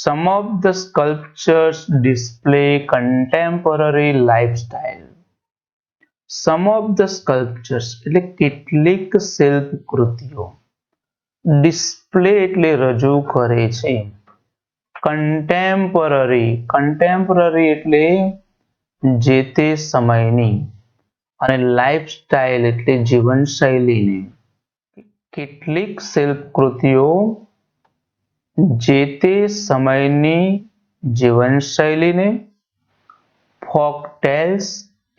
Some of the sculptures display contemporary lifestyle. Some of the sculptures એટલે કેટલીક શિલ્પ કૃતિઓ ડિસ્પ્લે એટલે રજૂ કરે છે. કન્ટેમ્પરરી એટલે જે તે સમયની અને લાઈફસ્ટાઈલ એટલે જીવનશૈલીની. કેટલીક શિલ્પ કૃતિઓ જે તે સમયની જીવનશૈલીને, ફોક ટેલ્સ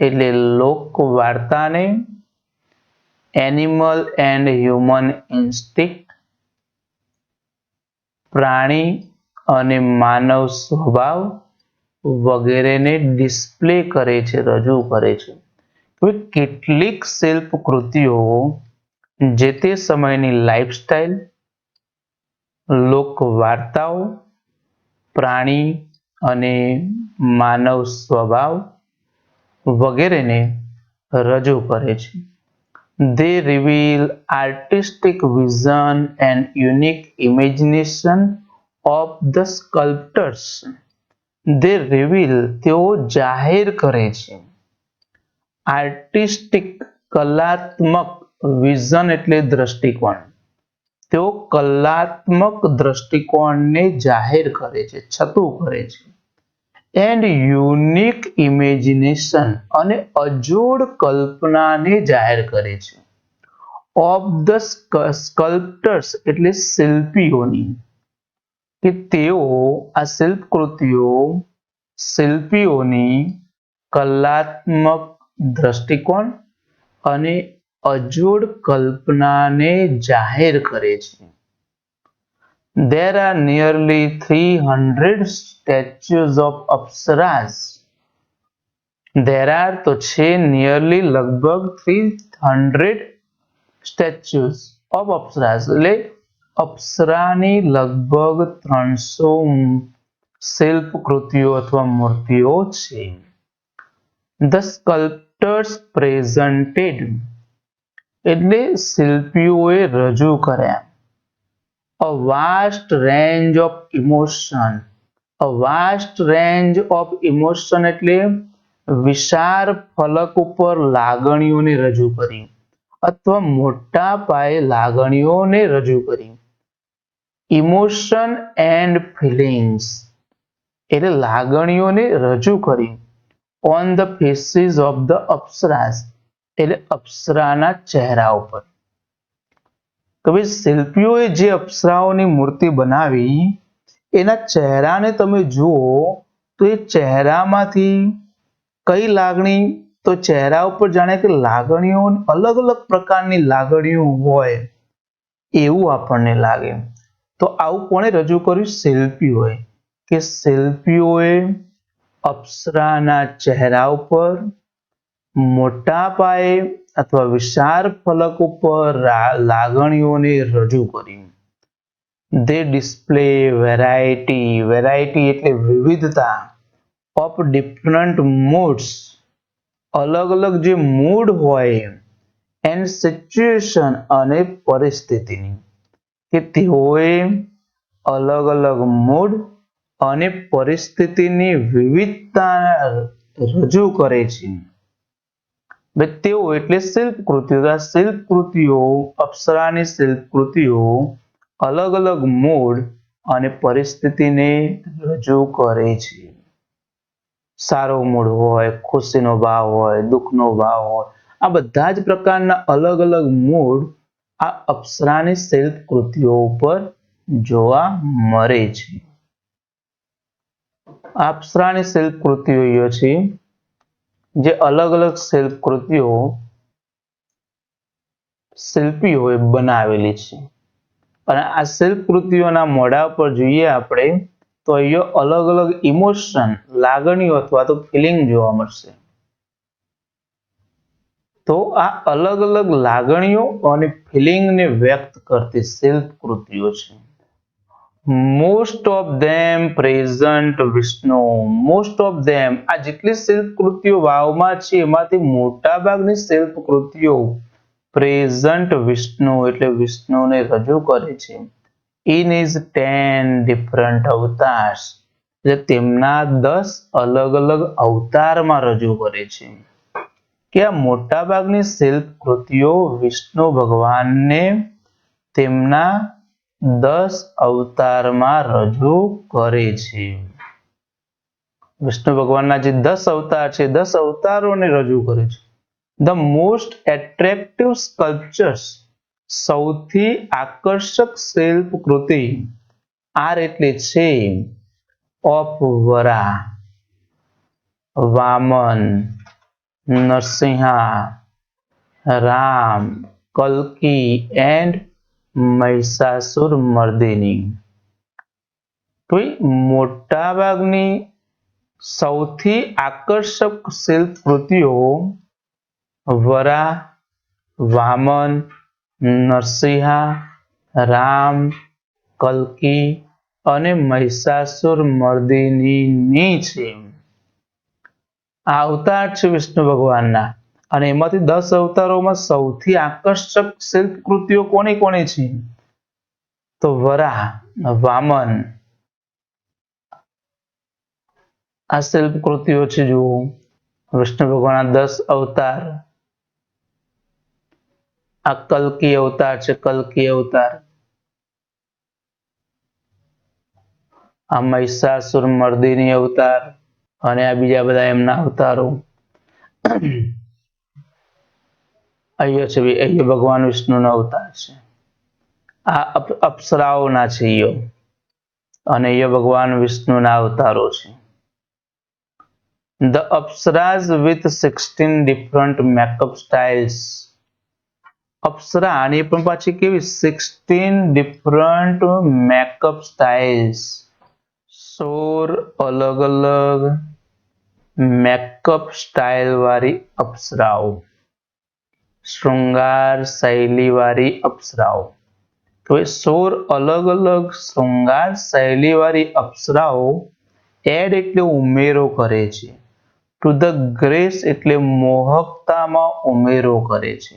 એટલે લોક વાર્તાને, એનિમલ એન્ડ હ્યુમન ઇન્સ્ટિક્ટ પ્રાણી અને માનવ સ્વભાવ વગેરેને ડિસ્પ્લે કરે છે, રજૂ કરે છે. તો કેટલીક શિલ્પ કૃતિઓ જે તે સમયની લાઈફસ્ટાઈલ, લોક વાર્તાઓ, પ્રાણી અને માનવ સ્વભાવ વગેરેને રજૂ કરે છે. They reveal artistic vision and unique imagination of the sculptors. They reveal તેઓ જાહેર કરે છે. આર્ટિસ્ટિક કલાત્મક વિઝન એટલે દ્રષ્ટિકોણ. તેઓ કલાત્મક દ્રષ્ટિકોણને જાહેર કરે છે, છતું કરે છે. એન્ડ યુનિક ઇમેજિનેશન અને અજોડ કલ્પનાને જાહેર કરે છે. ઓફ ધ સ્કલ્પ્ટર્સ એટલે શિલ્પીઓની, કે તેઓ આ શિલ્પકૃતિઓ શિલ્પીઓની કલાત્મક દ્રષ્ટિકોણ અને અજોડ કલ્પનાને જાહેર કરે છે. There are nearly 300 statues of Apsaras. There are તો છે nearly લગભગ 300 statues of Apsaras એટલે અપ્સરાની લગભગ 300 શિલ્પ કૃતિઓ અથવા મૂર્તિઓ છે. The sculptors presented એટલે શિલ્પીઓએ રજૂ કર્યા. A vast range of emotion. A vast range of emotion એટલે વિશાળ ફલક ઉપર લાગણીઓને રજૂ કરી અથવા મોટા પાયે લાગણીઓને રજૂ કરી. ઇમોશન એન્ડ ફિલિંગ્સ એટલે લાગણીઓને રજૂ કરી. On the faces of the apsaras એટલે અપ્સરાના ચહેરા ઉપર. તો ભાઈ શિલ્પીઓએ જે અપ્સરાઓની મૂર્તિ બનાવી એના ચહેરાને તમે જુઓ તો એ ચહેરામાંથી કઈ લાગણી, તો ચહેરા ઉપર જાણે કે લાગણીઓ અલગ અલગ પ્રકારની લાગણીઓ હોય એવું આપણને લાગે. તો આવું કોણે રજૂ કર્યું? શિલ્પીઓએ. કે શિલ્પીઓએ અપ્સરાના ચહેરા ઉપર મોટા પાયે અથવા વિશાળ ફલક ઉપર લાગણીઓને રજૂ કરી. They display variety એટલે વિવિધતા of different moods, અલગ અલગ જે મૂડ હોય and situation અને પરિસ્થિતિની, કે તેઓએ અલગ અલગ મૂડ અને પરિસ્થિતિની વિવિધતા રજૂ કરે છે. તેઓ એટલે શિલ્પકૃતિઓ. શિલ્પકૃતિઓ અપ્સરાની શિલ્પકૃતિઓ અલગ અલગ મૂડ અને પરિસ્થિતિને રજૂ કરે છે. સારો મૂડ હોય, ખુશીનો ભાવ હોય, દુઃખનો ભાવ હોય, આ બધા જ પ્રકારના અલગ અલગ મૂડ આ અપ્સરાની શિલ્પકૃતિઓ ઉપર જોવા મળે છે. અપ્સરાની શિલ્પકૃતિઓ છે જે અલગ અલગ શિલ્પકૃતિઓ શિલ્પીઓએ બનાવેલી છે. અને આ શિલ્પકૃતિઓના મોઢા પર જોઈએ આપણે તો અહીંયા અલગ અલગ ઇમોશન, લાગણીઓ અથવા તો ફિલિંગ જોવા મળશે. તો આ અલગ અલગ લાગણીઓ અને ફિલિંગને વ્યક્ત કરતી શિલ્પકૃતિઓ છે. Most of them present Vishnu. Most of them આ જેટલી શિલ્પકૃતિઓ વાવમાં છે એમાંથી મોટા ભાગની શિલ્પકૃતિઓ પ્રેઝન્ટ વિષ્ણુ એટલે વિષ્ણુને રજૂ કરે છે. in his 10 different avatars. એટલે તેમના 10 અલગ અલગ અવતારમાં રજૂ કરે છે કે આ મોટાભાગની શિલ્પ કૃતિઓ વિષ્ણુ ભગવાનને તેમના 10 અવતારમાં રજૂ કરે છે. વિષ્ણુ ભગવાનના જે 10 અવતાર છે 10 અવતારોને રજૂ કરે છે. The most attractive sculptures, સૌથી આકર્ષક શિલ્પ કૃતિ આર એટલે છે ઓફ વરા, વામન, નરસિંહા, રામ, કલ્કી એન્ડ મહિષાસુર મર્દિની. તો મોટાભાગની સૌથી આકર્ષક શિલ્પ કૃતિઓ વરા, વામન, નરસિંહા, રામ, કલ્કી અને મહિષાસુર મર્દિનીની છે. આ અવતાર છે વિષ્ણુ ભગવાનના અને એમાંથી 10 અવતારોમાં સૌથી આકર્ષક શિલ્પ કૃતિઓ કોની કોની છે? તો વરાહ, વામન, આ શિલ્પ કૃતિઓ છે. જુઓ વિષ્ણુ ભગવાનના 10 અવતાર. આ કલ્કી અવતાર છે, કલ્કી અવતાર. આ મહિષાસુર મર્દિની અવતાર અને આ બીજા બધા એમના અવતારો. અહીંયા છે અહીંયા ભગવાન વિષ્ણુનો અવતાર છે. આ અપ્સરાઓના છે અને અહીંયા ભગવાન વિષ્ણુના અવતારો છે. The Apsaras with 16 different makeup styles. અપ્સરા આની પણ પાછી કેવી 16 different makeup styles. 16 અલગ અલગ મેકઅપ સ્ટાઇલ વાળી અપ્સરાઓ, શૃંગાર શૈલી વાળી અપ્સરાઓ. તો એ 16 અલગ અલગ શૃંગાર શૈલી વાળી અપ્સરાઓ એડ એટલે ઉમેરો કરે છે. ટુ ધ ગ્રેસ એટલે મોહકતામાં ઉમેરો કરે છે.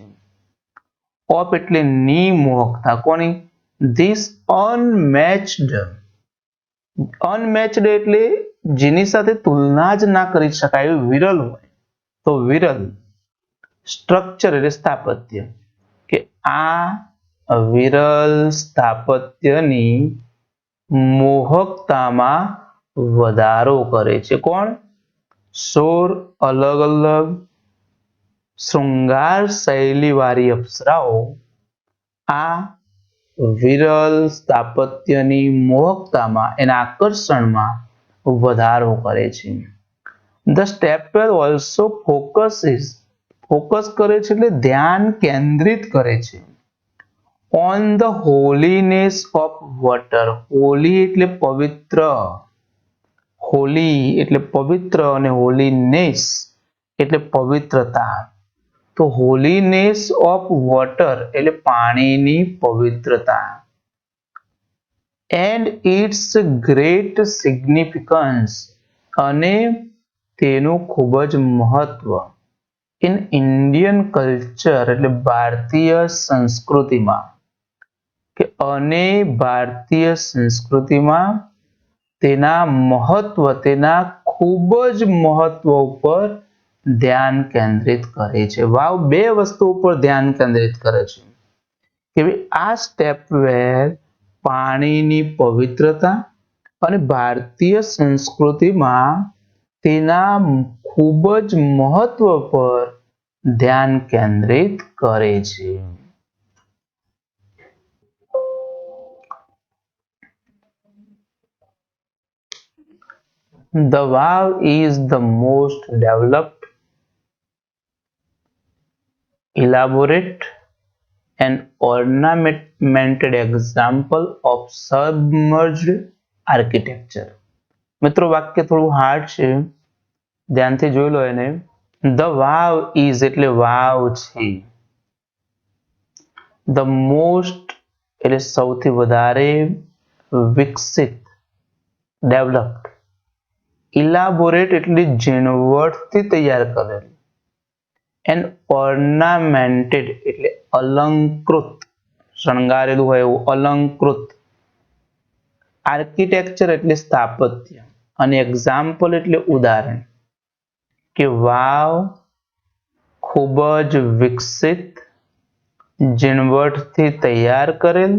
ઓફ એટલે ની મોહકતા. કોની? ધીસ અનમેચ્ડ. અનમેચ્ડ એટલે જેની સાથે તુલના જ ના કરી શકાય એવું વિરલ હોય તો વિરલ. સ્ટ્રક્ચર એટલે સ્થાપત્ય કે આ વિરલ સ્થાપત્યની મોહકતામાં વધારો કરે છે. કોણ? 16 અલગ અલગ શૃંગાર શૈલી વાળી અપ્સરાઓ આ વિરલ સ્થાપત્યની મોહકતામાં એના આકર્ષણમાં વધારો કરે છે. The stepwell also ફોકસ કરે છે એટલે ધ્યાન કેન્દ્રિત કરે છે. On the holiness of water. Holi એટલે પવિત્ર, હોલી એટલે પવિત્ર અને હોલીનેસ એટલે પવિત્રતા. તો હોલીનેસ ઓફ વોટર એટલે પાણીની પવિત્રતા. એન્ડ ઇટ્સ ગ્રેટ સિગ્નિફિકન્સ અને તેનું ખૂબ જ મહત્વ. ઇન ઇન્ડિયન કલ્ચર એટલે ભારતીય સંસ્કૃતિમાં કે અને ભારતીય સંસ્કૃતિમાં તેના મહત્વ, તેના ખૂબ જ મહત્વ ઉપર ધ્યાન કેન્દ્રિત કરે છે. વાવ, બે વસ્તુ ઉપર ધ્યાન કેન્દ્રિત કરે છે કે આ સ્ટેપવેલ પાણીની પવિત્રતા અને ભારતીય સંસ્કૃતિમાં તેના ખૂબ જ મહત્વ પર ધ્યાન કેન્દ્રિત કરે છે. The wow is the most developed, elaborate and ornamented example of submerged architecture. મિત્રો વાક્ય થોડું હાર્ડ છે, ધ્યાનથી જોઈ લો એને. The wow is એટલે વાવ છે. The most એટલે સૌથી વધારે વિકસિત, ડેવલપ્ડ. ઇલાબોરેટ એટલે ઝીણવટથી તૈયાર કરેલ. એન્ડ ઓર્નામેન્ટેડ એટલે અલંકૃત, શણગારેલું હોય એવું અલંકૃત. આર્કિટેક્ચર એટલે સ્થાપત્ય અને એક્ઝામ્પલ એટલે ઉદાહરણ. કે વાવ ખૂબ જ વિકસિત, ઝીણવટથી તૈયાર કરેલ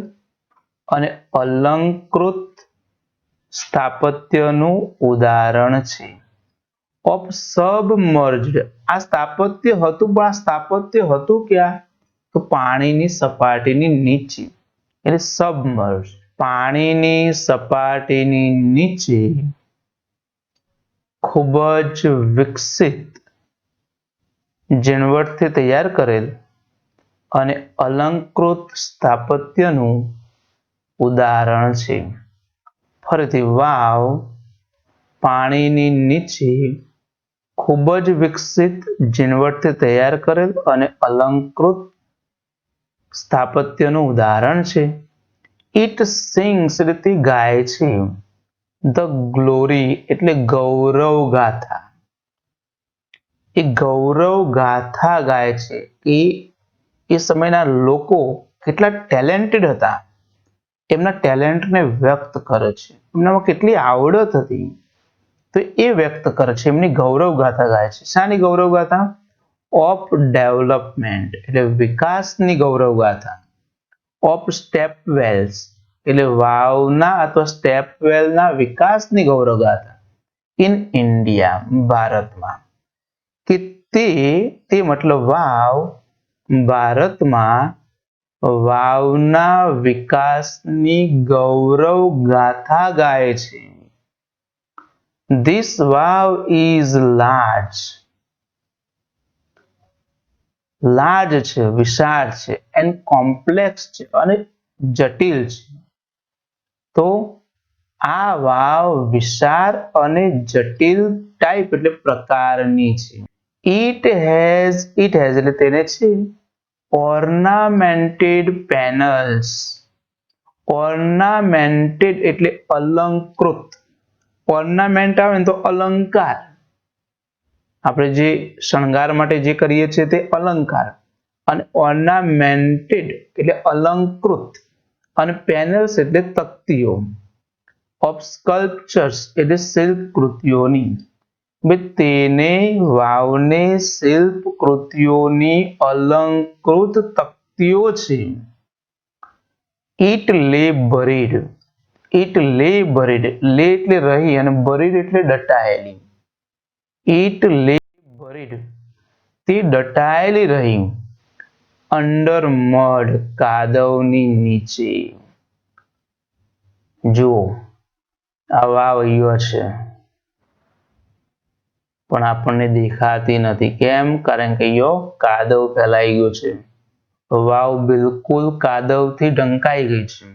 અને અલંકૃત સ્થાપત્યનું ઉદાહરણ છે. ઓફ સબમર્જ્ડ, આ સ્થાપત્ય હતું, પણ આ સ્થાપત્ય હતું ક્યાં? તો પાણીની સપાટીની નીચે, એટલે સબમર્જ. પાણીની સપાટીની નીચે ખૂબ જ વિકસિત, ઝીણવટથી તૈયાર કરેલ અને અલંકૃત સ્થાપત્યનું ઉદાહરણ છે. ફરીથી, વાવ પાણીની નીચે ખૂબ જ વિકસિત, ઝીણવટથી તૈયાર કરેલ અને અલંકૃત સ્થાપત્યનું ઉદાહરણ છે. ઇટ સિંગ્સ એટલે તે ગાય છે. ધ ગ્લોરી એટલે ગૌરવ ગાથા. એ ગૌરવ ગાથા ગાય છે કે એ સમયના લોકો કેટલા ટેલેન્ટેડ હતા, એમના ટેલેન્ટને વ્યક્ત કરે છે. એમનામાં કેટલી આવડત હતી તો એ વ્યક્ત કરે છે. એમની ગૌરવ ગાથા ગાય છે. શાની ગૌરવ ગાથા? ઓફ ડેવલપમેન્ટ એટલે વિકાસની ગૌરવ ગાથા. ઓફ સ્ટેપવેલ્સ એટલે વાવના અથવા સ્ટેપવેલના વિકાસની ગૌરવ ગાથા. ઇન ઇન્ડિયા, ભારતમાં. કે તે મતલબ વાવ ભારતમાં વાવના વિકાસની ગૌરવ ગાથા ગાય છે. This wow is large. Large છે, વિશાળ છે, એન્ડ કોમ્પ્લેક્સ છે અને જટિલ છે. તો આ વાવ વિશાળ અને જટિલ ટાઈપ એટલે પ્રકારની છે. ઇટ હેઝ એટલે તેને છે ઓર્નામેન્ટેડ પેનલ્સ. ઓર્નામેન્ટેડ એટલે અલંકૃત. ઓર્નામેન્ટ આવે ને તો અલંકાર, આપણે જે શણગાર માટે જે કરીએ છીએ તે અલંકાર. અને ઓર્નામેન્ટેડ એટલે અલંકૃત અને પેનલ્સ એટલે તકતીઓ. ઓફ સ્કલ્પચર્સ એટલે શિલ્પકૃતિઓની. તેને વાવને શિલ્પકૃતિઓની અલંકૃત તકતીઓ છે. ઇટ લે બરીડ. ઇટ લે બરીડ, લે એટલે રહી અને બરીડ એટલે દટાયેલી. ઇટ લે બરીડ, તે દટાયેલી રહી. અંડર મડ, કાદવની નીચે. જુઓ, આ વાવ અહીંયા છે પણ આપણને દેખાતી નથી. કેમ? કારણ કે અહીંયા કાદવ ફેલાઈ ગયો છે. વાવ બિલકુલ કાદવથી ઢંકાઈ ગઈ છે.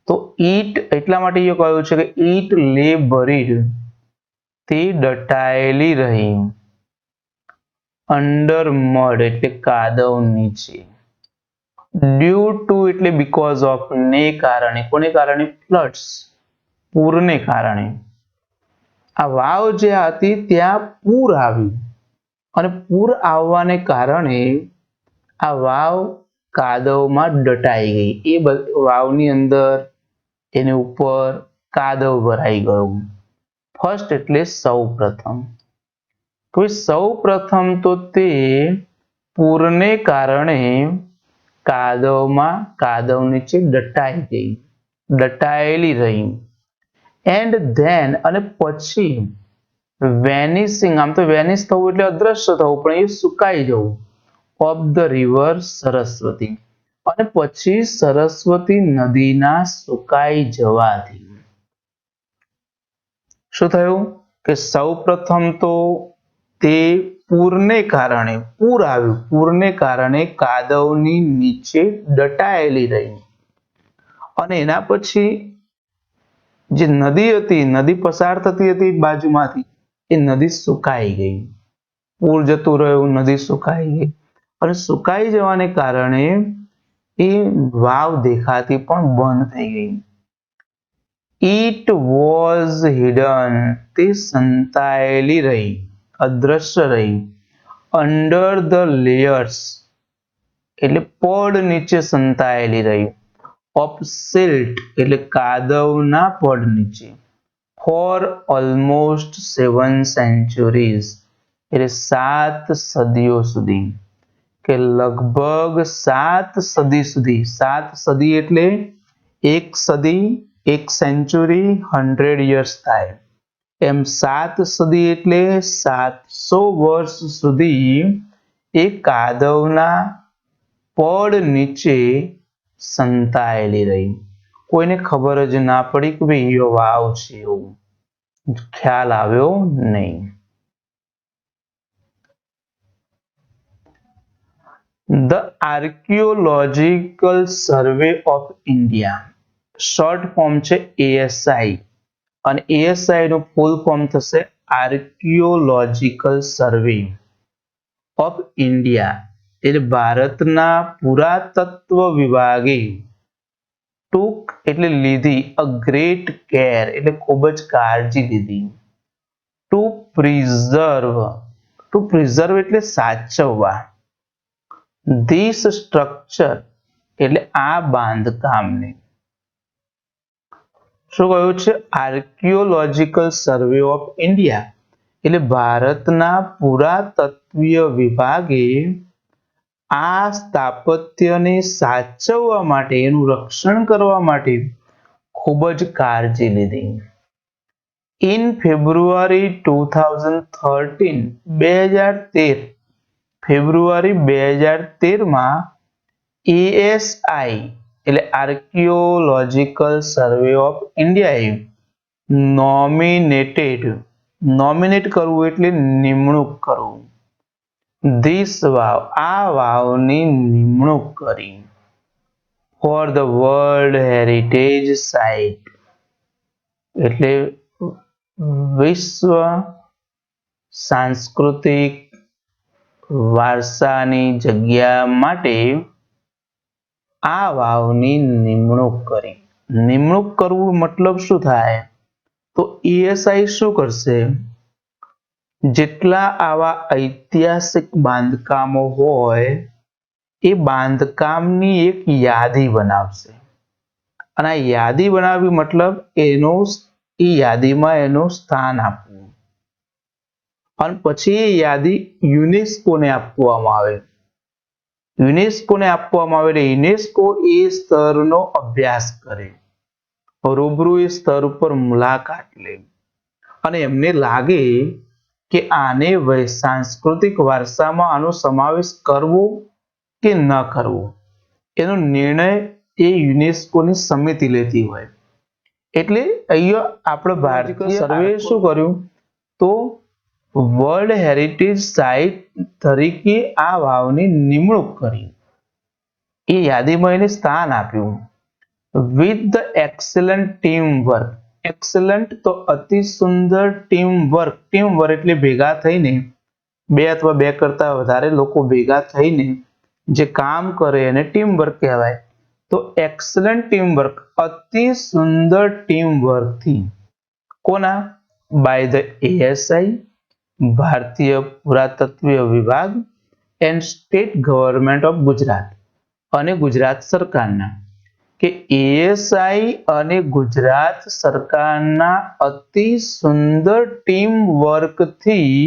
તો ઈટ એટલા માટે એ કહ્યું છે કે ઈટ લે બરીડ, તે દટાયેલી રહી. અંડર મડ એટલે કાદવ નીચે. ડ્યુ ટુ એટલે બીકોઝ ઓફ, ને કારણે. કોને કારણે? ફ્લડ્સ, પૂરને કારણે. આ વાવ જે હતી ત્યાં પૂર આવ્યું અને પૂર આવવાને કારણે આ વાવ કાદવમાં દટાઈ ગઈ. એ વાવની અંદર એની ઉપર કાદવ ભરાઈ ગયું. ફર્સ્ટ એટલે સૌ પ્રથમ. તો સૌ પ્રથમ તો તે પૂરને કારણે કાદવ નીચે દટાઈ ગઈ, દટાયેલી રહી. એન્ડ ધેન અને પછી વેનિશિંગ, આમ તો વેનિશ થવું એટલે અદ્રશ્ય થવું, પણ એ સુકાઈ જવું. ઓફ ધ રિવર સરસ્વતી, અને પછી સરસ્વતી નદીના સુકાઈ જવાથી શું થયું? કે સૌ પ્રથમ તો તે પૂરને કારણે, પૂર આવ્યું, પૂરને કારણે કાદવની નીચે દટાયેલી રહી. અને એના પછી જે નદી હતી, નદી પસાર થતી હતી બાજુમાંથી, એ નદી સુકાઈ ગઈ. પૂર જતું રહ્યું, નદી સુકાઈ ગઈ. અને સુકાઈ જવાને કારણે એ વાવ દેખાતી પણ બંધ થઈ ગઈ. ઇટ વોઝ હિડન, તે સંતાયેલી રહી, અદ્રશ્ય રહી. અંડર ધ લેયર્સ એટલે પડ નીચે સંતાયેલી રહી. ઓફ સિલ્ટ એટલે કાદવના પડ નીચે ફોર ઓલમોસ્ટ 7 સેન્ચુરીઝ એટલે 7 સદીઓ સુધી, કે લગભગ 7 સદી સુધી. 7 સદી એટલે 1 સદી, 1 સેન્ચુરી 100 યર્સ થાય, એમ 7 સદી એટલે 700 વર્ષ સુધી એ કાદવના પડ નીચે સંતાયેલી રહી. કોઈને ખબર જ ના પડી કે ભાઈ એ વાવ છે, એવું ખ્યાલ આવ્યો નહીં. The Archaeological Survey of India, short form છે ASI, અને ASI નું ફૂલ ફોર્મ થશે આર્કિયોલોજીકલ સર્વે ઓફ ઇન્ડિયા, એટલે ભારતના પુરાતત્વ વિભાગે ટૂંક એટલે લીધી, અ ગ્રેટ કેર એટલે ખૂબ જ કાળજી લીધી, ટુ પ્રિઝર્વ એટલે સાચવવા, ધીસ સ્ટ્રક્ચર એટલે આ બાંધકામને. શું કહ્યું છે? આર્કિયોલોજીકલ સર્વે ઓફ ઇન્ડિયા એટલે ભારતના પુરાતત્વીય વિભાગે આ સ્થાપત્યને સાચવવા માટે, એનું રક્ષણ કરવા માટે ખૂબ જ કાળજી લીધી. ઇન ફેબ્રુઆરી 2013 ફેબ્રુઆરી 2013 ASI એટલે આર્કિયોલોજીકલ સર્વે ઓફ ઇન્ડિયાએ નોમિનેટ કરવું એટલે નિમણૂક કરવું, ધીસ વાવ આ વાવની નિમણૂક કરી for the world heritage site એટલે વિશ્વ સાંસ્કૃતિક વારસાની જગ્યા માટે આ વાવની નિમણૂક કરી. નિમણૂક કરવું મતલબ શું થાય? તો ASI શું કરશે? જેટલા આવા ઐતિહાસિક બાંધકામો હોય એ બાંધકામની એક યાદી બનાવશે, અને આ યાદી બનાવવી મતલબ એ યાદીમાં એનું સ્થાન આપવું, અને પછી એ યાદી યુનેસ્કોને આપવામાં આવે. યુનેસ્કોને આપવામાં આવે એટલે યુનેસ્કો એ સ્તરનો અભ્યાસ કરે, રૂબરૂ એ સ્તર ઉપર મુલાકાત લે, અને એમને લાગે કે આને સાંસ્કૃતિક વારસામાં આનો સમાવેશ કરવો કે ન કરવો, એનો નિર્ણય એ યુનેસ્કોની સમિતિ લેતી હોય. એટલે અહીંયા આપણે ભારતીય સર્વે શું કર્યું? તો વર્લ્ડ હેરિટેજ સાઇટ તરીકે આ વાવની નિમણૂક કરી, એ યાદીમાં એને સ્થાન આપ્યું. With the excellent team work, excellent તો અતિ સુંદર ટીમ વર્ક એટલે ભેગા થઈને, 2 અથવા 2 કરતા વધારે લોકો ભેગા થઈને જે કામ કરે એને ટીમ વર્ક કહેવાય. તો એક્સેલન્ટ ટીમ વર્ક, અતિ સુંદર ટીમ વર્કથી કોના? બાય ધ ASI ભારતીય પુરાતત્વીય વિભાગ and state government of Gujarat, અને ગુજરાત સરકારના, કે ASI અને ગુજરાત સરકારના અતિ સુંદર ટીમ વર્કથી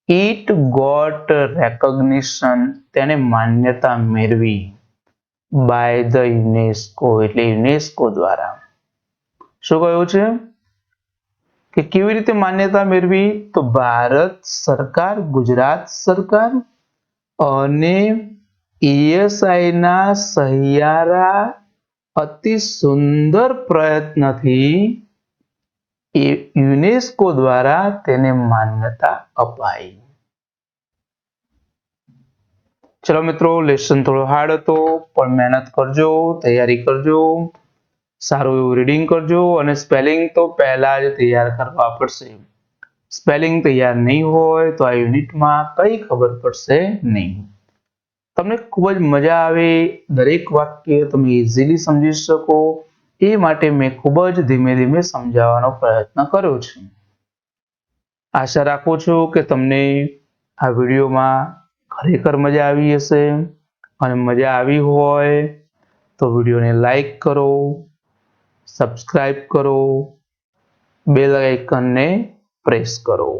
ઇટ ગોટ રેકોગ્નિશન તેને માન્યતા મેળવી બાય ધ યુનેસ્કો એટલે યુનેસ્કો દ્વારા. શું કહ્યું છે? કે કેવી રીતે માન્યતા મેળવી? તો ભારત સરકાર, ગુજરાત સરકાર અને ASI ના સહિયારા અતિ સુંદર પ્રયત્નથી યુનેસ્કો દ્વારા તેને માન્યતા અપાઈ. ચલો મિત્રો, લેસન થોડો હાર્ડ હતો, પણ મહેનત કરજો, તૈયારી કરજો, સારું એવું રીડિંગ કરજો, અને સ્પેલિંગ તો પહેલા જ તૈયાર કરવા પડશે. સ્પેલિંગ તૈયાર નહીં હોય તો આ યુનિટમાં કઈ ખબર પડશે નહીં. તમને ખૂબ જ મજા આવે, દરેક વાક્ય તમે ઇઝીલી સમજી શકો એ માટે મેં ખૂબ જ ધીમે ધીમે સમજાવવાનો પ્રયત્ન કર્યો છે. આશા રાખું છું કે તમને આ વિડીયોમાં ખરેખર મજા આવી હશે, અને મજા આવી હોય તો વિડીયોને લાઈક કરો, સબસ્ક્રાઇબ કરો, બેલ આઇકનને પ્રેસ કરો.